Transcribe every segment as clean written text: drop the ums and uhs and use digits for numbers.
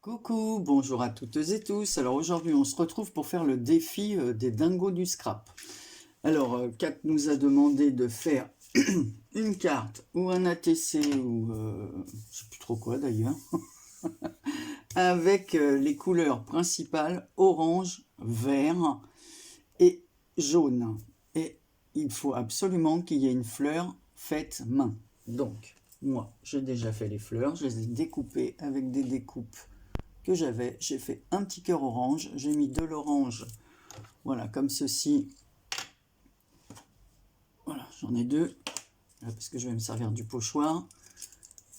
Coucou, bonjour à toutes et tous. Alors aujourd'hui on se retrouve pour faire le défi des dingos du scrap. Alors Kat nous a demandé de faire une carte ou un ATC ou je sais plus trop quoi d'ailleurs, avec les couleurs principales orange, vert et jaune. Et il faut absolument qu'il y ait une fleur faite main. Donc moi j'ai déjà fait les fleurs, je les ai découpées avec des découpes que j'avais. J'ai fait un petit cœur orange, j'ai mis de l'orange, voilà, comme ceci. Voilà, j'en ai deux, parce que je vais me servir du pochoir.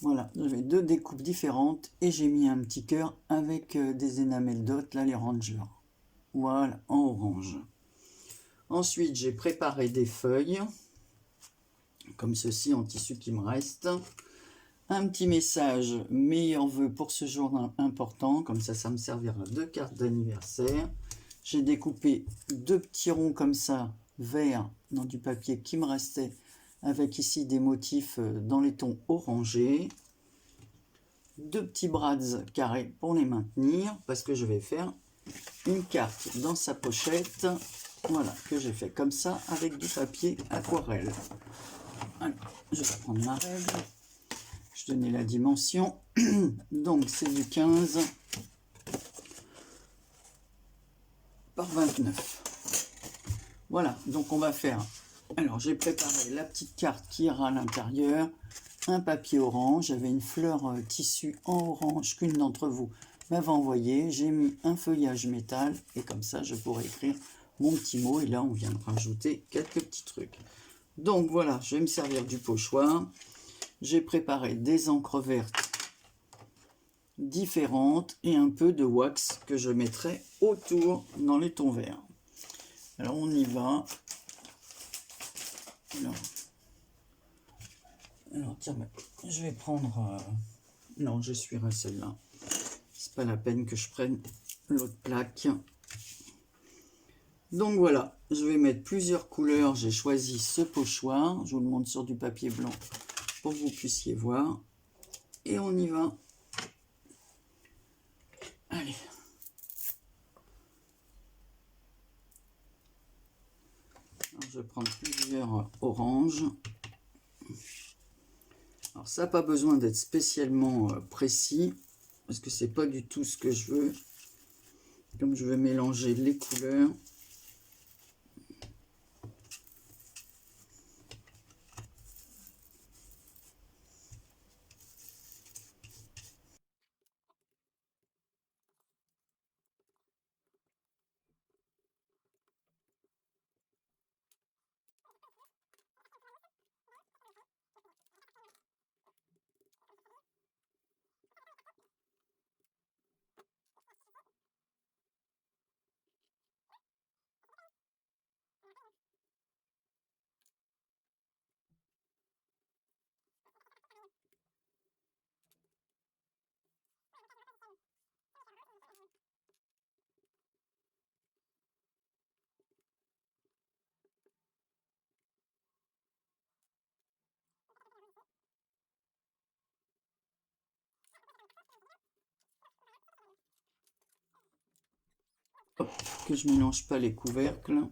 Voilà, j'avais deux découpes différentes et j'ai mis un petit cœur avec des enamel dot, là les rangers. Voilà, en orange. Ensuite, j'ai préparé des feuilles, comme ceci, en tissu qui me reste. Un petit message, meilleurs vœux pour ce jour important, comme ça me servira de carte d'anniversaire. J'ai découpé deux petits ronds comme ça, verts, dans du papier qui me restait, avec ici des motifs dans les tons orangés. Deux petits brads carrés pour les maintenir, parce que je vais faire une carte dans sa pochette, voilà, que j'ai fait comme ça, avec du papier aquarelle. Alors, je vais prendre ma règle. Je donnais la dimension, donc c'est du 15 par 29. Voilà, donc on va faire, alors j'ai préparé la petite carte qui ira à l'intérieur, un papier orange, j'avais une fleur tissu en orange qu'une d'entre vous m'avait envoyé, j'ai mis un feuillage métal et comme ça je pourrais écrire mon petit mot et là on vient de rajouter quelques petits trucs. Donc voilà, je vais me servir du pochoir. J'ai préparé des encres vertes différentes et un peu de wax que je mettrai autour dans les tons verts. Alors on y va. Alors tiens, je vais prendre... non, je suivrai celle-là. C'est pas la peine que je prenne l'autre plaque. Donc voilà, je vais mettre plusieurs couleurs. J'ai choisi ce pochoir. Je vous le montre sur du papier blanc pour que vous puissiez voir. Et on y va. Allez. Alors, je vais prendre plusieurs oranges. Alors ça n'a pas besoin d'être spécialement précis, parce que c'est pas du tout ce que je veux. Comme je vais mélanger les couleurs. Hop, que je mélange pas les couvercles.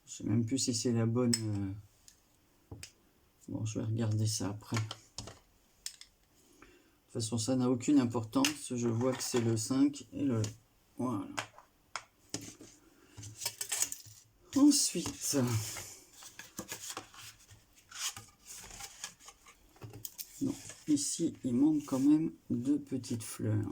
Je sais même plus si c'est la bonne. Bon, je vais regarder ça après. De toute façon, ça n'a aucune importance. Je vois que c'est le 5 et le... Voilà. Ensuite... non, ici, il manque quand même deux petites fleurs.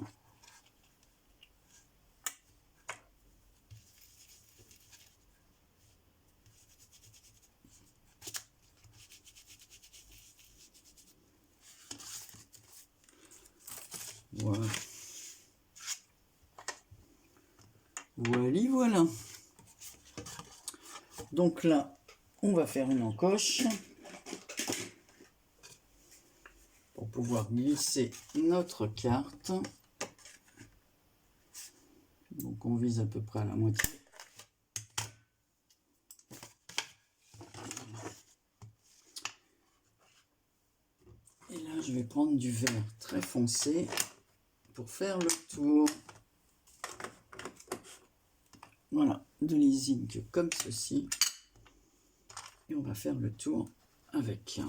Voilà. Voilà. Donc là, on va faire une encoche pour pouvoir glisser notre carte. Donc on vise à peu près à la moitié. Et là, je vais prendre du vert très foncé pour faire le tour. Voilà, de l'Easy comme ceci. Et on va faire le tour avec.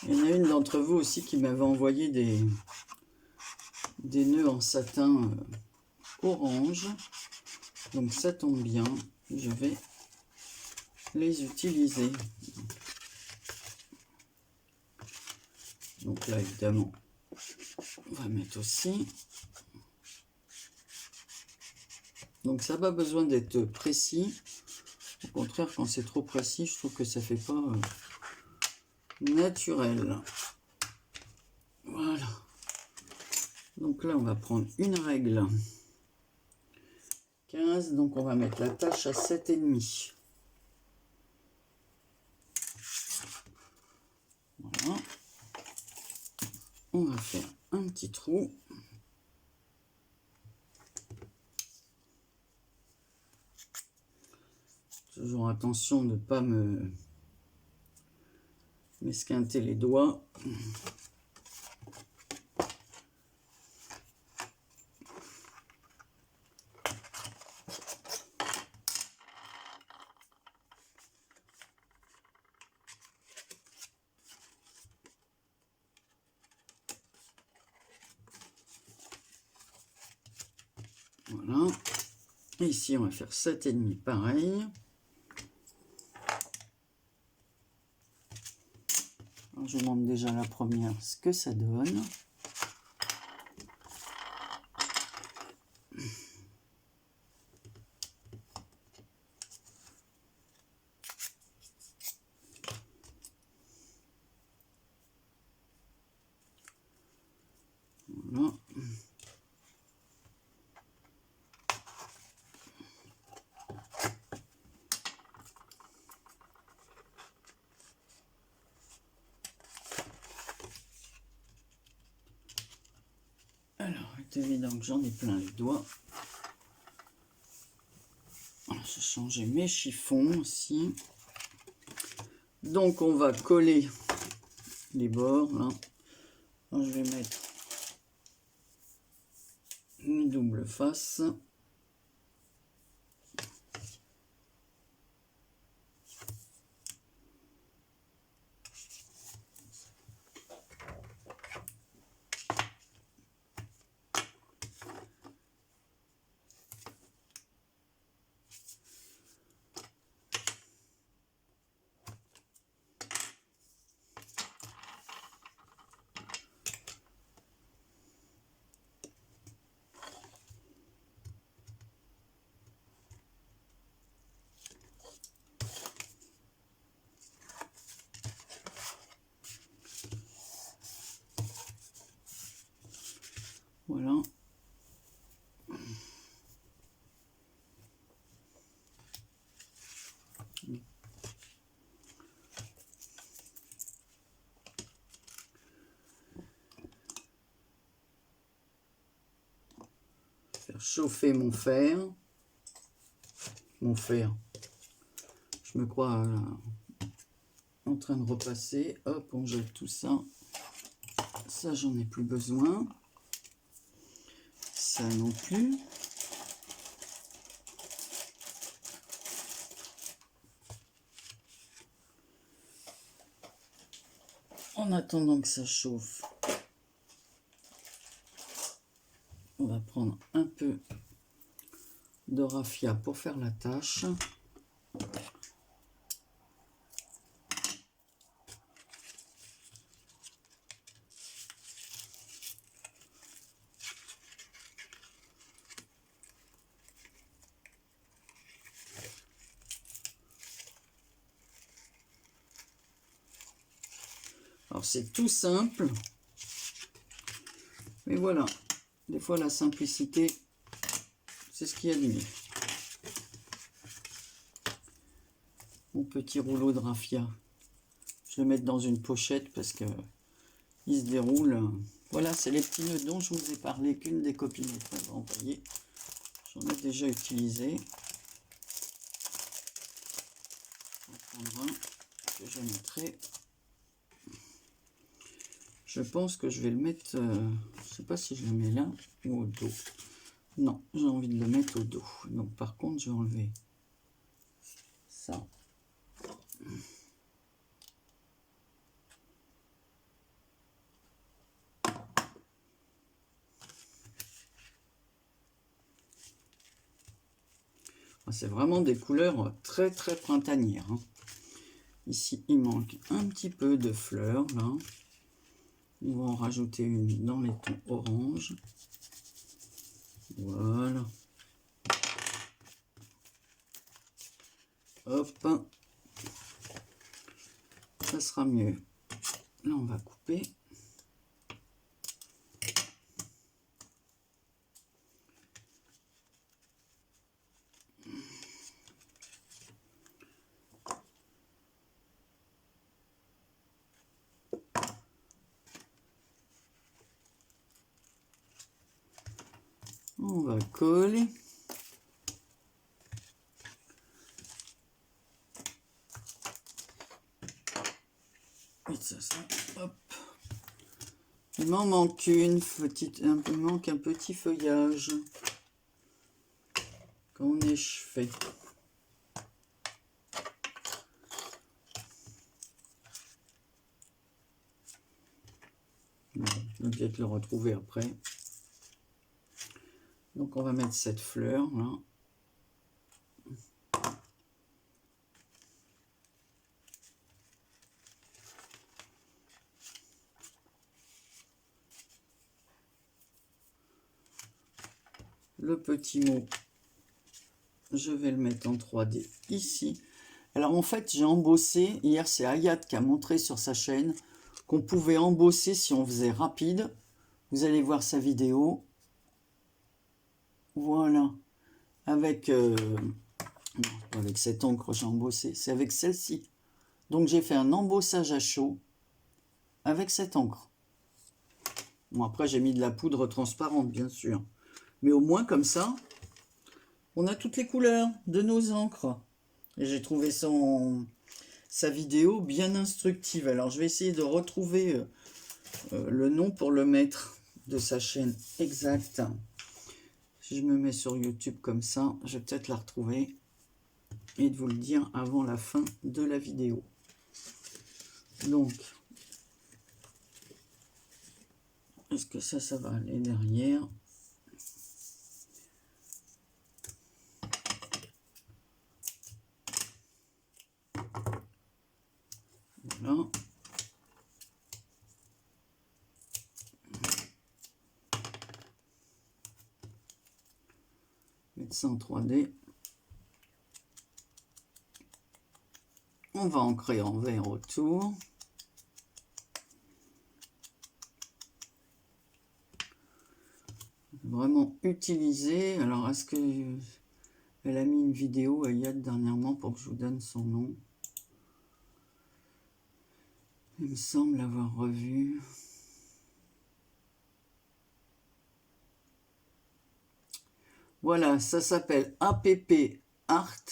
Il y en a une d'entre vous aussi qui m'avait envoyé des nœuds en satin orange. Donc ça tombe bien, je vais les utiliser. Donc là, évidemment, on va mettre aussi. Donc ça n'a pas besoin d'être précis. Au contraire, quand c'est trop précis, je trouve que ça fait pas naturel. Voilà. Donc là, on va prendre une règle 15. Donc on va mettre la tâche à 7,5. Voilà. On va faire un petit trou. Toujours attention de ne pas m'esquinter les doigts. Voilà. Et ici, on va faire 7,5 pareil. Alors, je vous montre déjà la première, ce que ça donne. Voilà. Alors, il est évident que j'en ai plein les doigts. J'ai changé mes chiffons aussi. Donc, on va coller les bords. Là. Alors, je vais mettre une double face. Voilà. Faire chauffer mon fer. Je me crois en train de repasser. Hop, on jette tout ça. Ça, j'en ai plus besoin. Ça non plus. En attendant que ça chauffe, on va prendre un peu de raffia pour faire la tâche. Alors c'est tout simple, Mais voilà, des fois la simplicité, c'est ce qu'il y a de mieux. Mon petit rouleau de raffia. Je vais le mettre dans une pochette parce que il se déroule. Voilà, c'est les petits nœuds dont je vous ai parlé qu'une des copinettes m'avait envoyé. J'en ai déjà utilisé. Je vais prendre un que je mettrai. Je pense que je vais le mettre, je sais pas si je le mets là ou au dos. Non, j'ai envie de le mettre au dos. Donc par contre, je vais enlever ça. C'est vraiment des couleurs très très printanières. Hein. Ici, il manque un petit peu de fleurs là. On va en rajouter une dans les tons orange. Voilà. Hop. Ça sera mieux. Là, on va couper. On va coller. Et ça, hop. Il m'en manque une petite, il manque un petit feuillage qu'on échevait. Bon, je vais peut-être le retrouver après. Donc on va mettre cette fleur là. Le petit mot, je vais le mettre en 3D ici. Alors en fait, j'ai embossé, hier c'est Ayat qui a montré sur sa chaîne qu'on pouvait embosser si on faisait rapide. Vous allez voir sa vidéo. Voilà. Avec, avec cette encre, j'ai embossé. C'est avec celle-ci. Donc j'ai fait un embossage à chaud avec cette encre. Bon, après j'ai mis de la poudre transparente, bien sûr. Mais au moins comme ça, on a toutes les couleurs de nos encres. Et j'ai trouvé sa vidéo bien instructive. Alors je vais essayer de retrouver le nom pour le mettre de sa chaîne exacte. Si je me mets sur YouTube comme ça, je vais peut-être la retrouver et de vous le dire avant la fin de la vidéo. Donc, est-ce que ça va aller derrière? Voilà. Mettre ça en 3D. On va ancrer en vert autour. Vraiment utiliser. Alors, est-ce que elle a mis une vidéo à Yad dernièrement pour que je vous donne son nom? Il me semble avoir revu. Voilà, ça s'appelle APP Art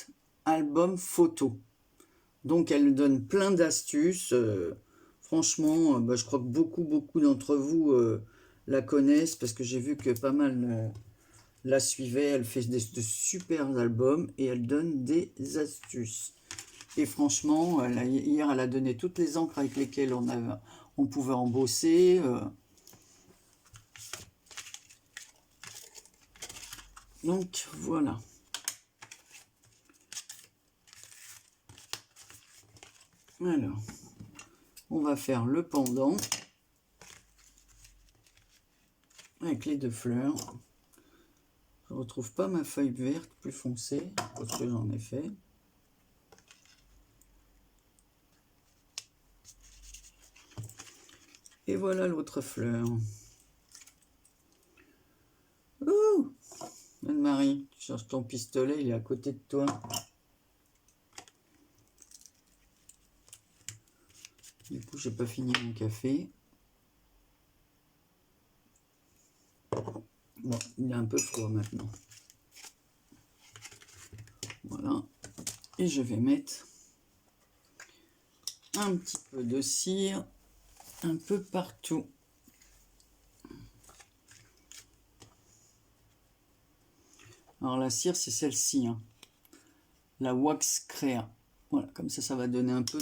Album Photo. Donc elle donne plein d'astuces. Franchement, je crois que beaucoup d'entre vous la connaissent parce que j'ai vu que pas mal la suivaient. Elle fait de super albums et elle donne des astuces. Et franchement, hier elle a donné toutes les encres avec lesquelles on pouvait embosser. Donc voilà. Alors, on va faire le pendant avec les deux fleurs. Je ne retrouve pas ma feuille verte plus foncée parce que j'en ai fait. Et voilà l'autre fleur. Anne-Marie, tu cherches ton pistolet, il est à côté de toi. Du coup, j'ai pas fini mon café. Bon, il est un peu froid maintenant. Voilà. Et je vais mettre un petit peu de cire un peu partout. Alors la cire, c'est celle-ci, hein. La Wax Créa. Voilà, comme ça va donner un peu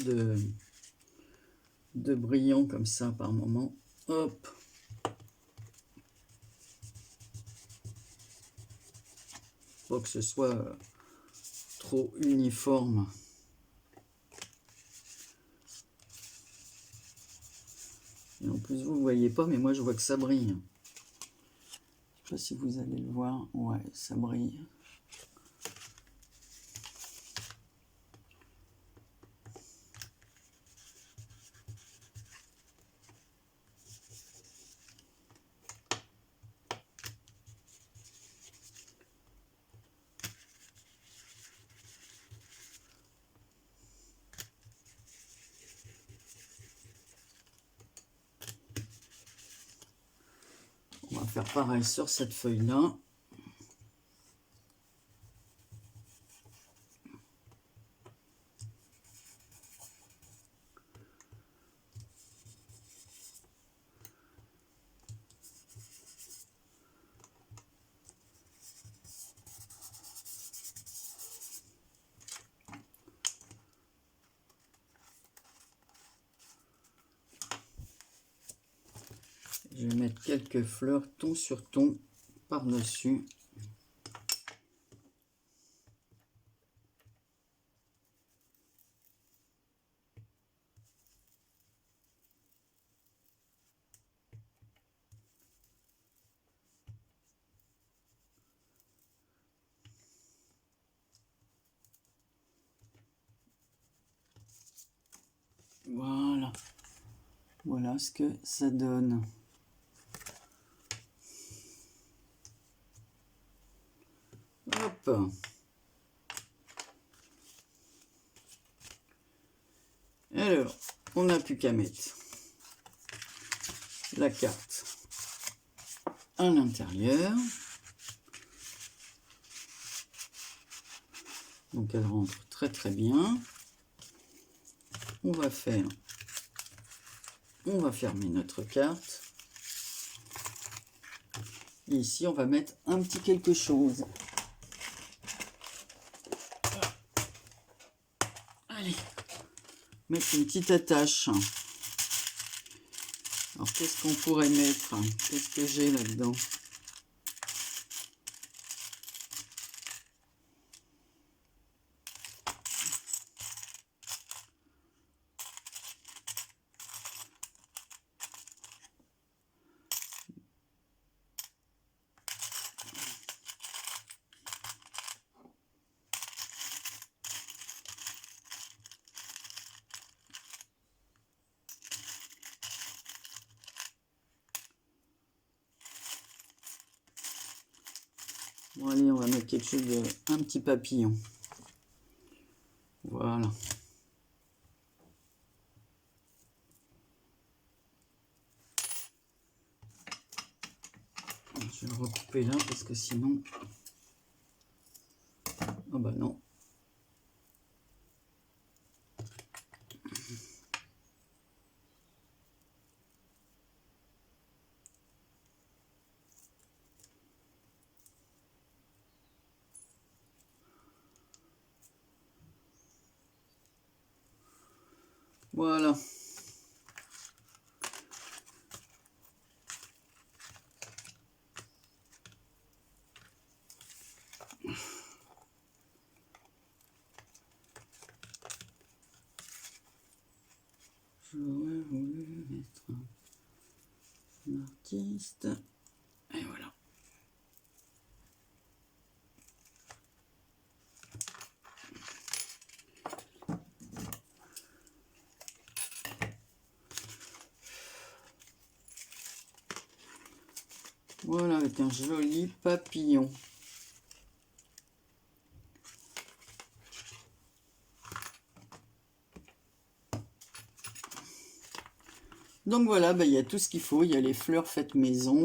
de brillant comme ça par moment. Hop. Faut que ce soit trop uniforme. Et en plus, vous ne voyez pas, mais moi, je vois que ça brille. Je sais pas si vous allez le voir. Ouais, ça brille. On va faire pareil sur cette feuille-là. Je vais mettre quelques fleurs ton sur ton par-dessus. Voilà. Voilà ce que ça donne. Hop. Alors, on n'a plus qu'à mettre la carte à l'intérieur. Donc elle rentre très très bien. On va fermer notre carte. Et ici, on va mettre un petit quelque chose. Allez, mettre une petite attache. Alors, qu'est-ce qu'on pourrait mettre? Qu'est-ce que j'ai là-dedans? Bon, allez, on va mettre quelque chose de... un petit papillon. Voilà. Je vais le recouper là parce que sinon... Ah bah non. Voilà. J'aurais voulu mettre un artiste. Et voilà. Voilà, avec un joli papillon. Donc voilà, il y a tout ce qu'il faut. Il y a les fleurs faites maison.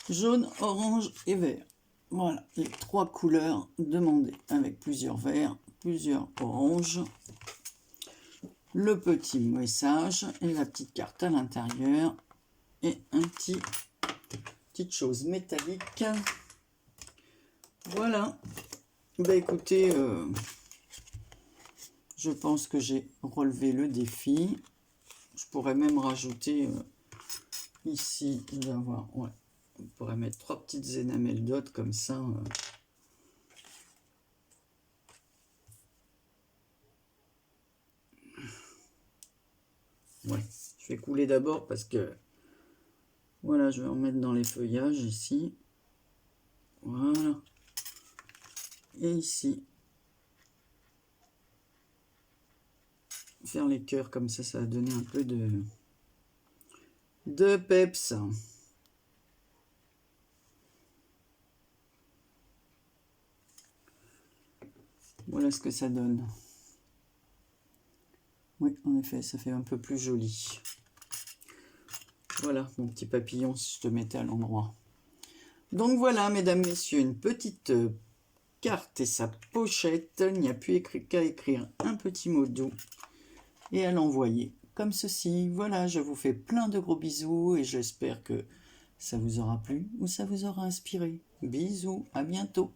Jaune, orange et vert. Voilà, les 3 couleurs demandées avec plusieurs verts, plusieurs oranges. Le petit message et la petite carte à l'intérieur. Et petite chose métallique. Voilà. Écoutez, je pense que j'ai relevé le défi. Je pourrais même rajouter ici, je vais avoir, ouais, on pourrait mettre 3 petites énamelles d'ot comme ça. Ouais, je vais couler d'abord parce que voilà, je vais en mettre dans les feuillages ici. Voilà. Et ici. Faire les cœurs comme ça va donner un peu de peps. Voilà ce que ça donne. Oui, en effet, ça fait un peu plus joli. Voilà, mon petit papillon, si je te mettais à l'endroit. Donc voilà, mesdames, messieurs, une petite carte et sa pochette. Il n'y a plus qu'à écrire un petit mot doux et à l'envoyer comme ceci. Voilà, je vous fais plein de gros bisous et j'espère que ça vous aura plu ou ça vous aura inspiré. Bisous, à bientôt.